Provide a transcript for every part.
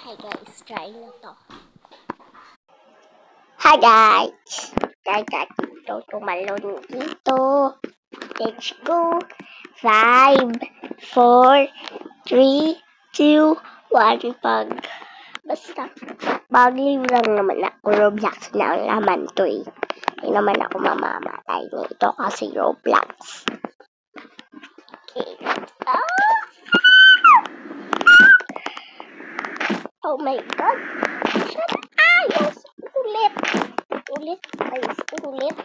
Hi guys, try na to. Hi guys! Try natin ito tumalon dito. Let's go! 5, 4, 3, 2, 1, pag. Basta, mag-live lang naman ako. Roblox na ang laman to eh. Hindi naman ako mamamatay nito kasi Roblox. Okay. Oh my God! Ayos! Ulit! Ayos! Ulit!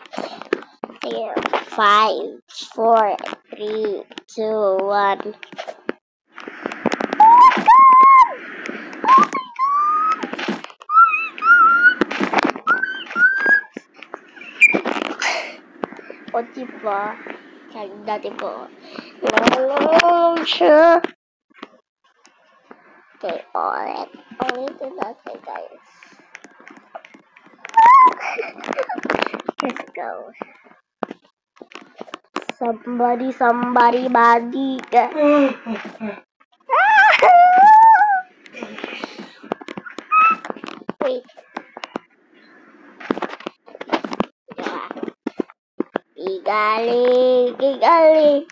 Here. 5, 4, 3, 2, 1. O diba? Dati po. Sure. Okay, ulitin natin guys. Let's go. Somebody, body. Wait. Igali.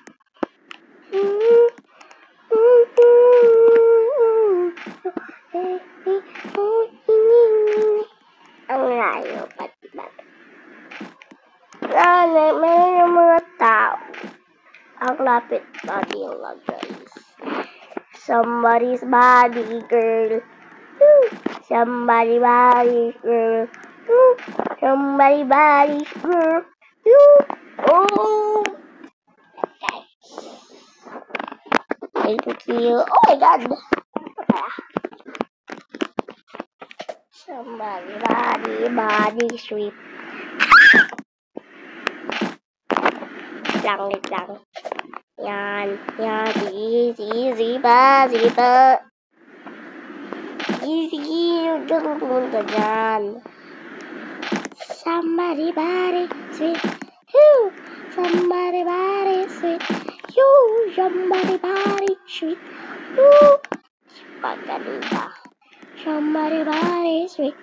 Ang layo, pati. May mga tao. Ang lapit body lang, guys. Somebody's body, girl. Somebody body, girl. Somebody body, girl. Oh! Okay. Thank you. Oh my God! Somebody body, sweet. Langit lang. Yan, easy ba? Easy, huwag kang pumunta dyan. Somebody body, sweet. Somebody body, sweet. Somebody body, sweet. Pagkanita. Somebody body, sweet.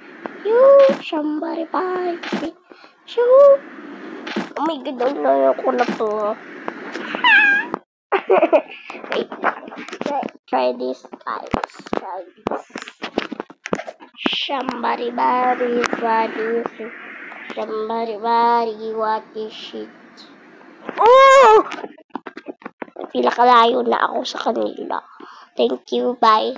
Somebody body, sweet. Oh my God, ang ko na to. Wait lang. Try this, guys. Somebody body, sweet. Somebody what is shit. Oh! Pinakalayo na ako sa kanila. Thank you, bye.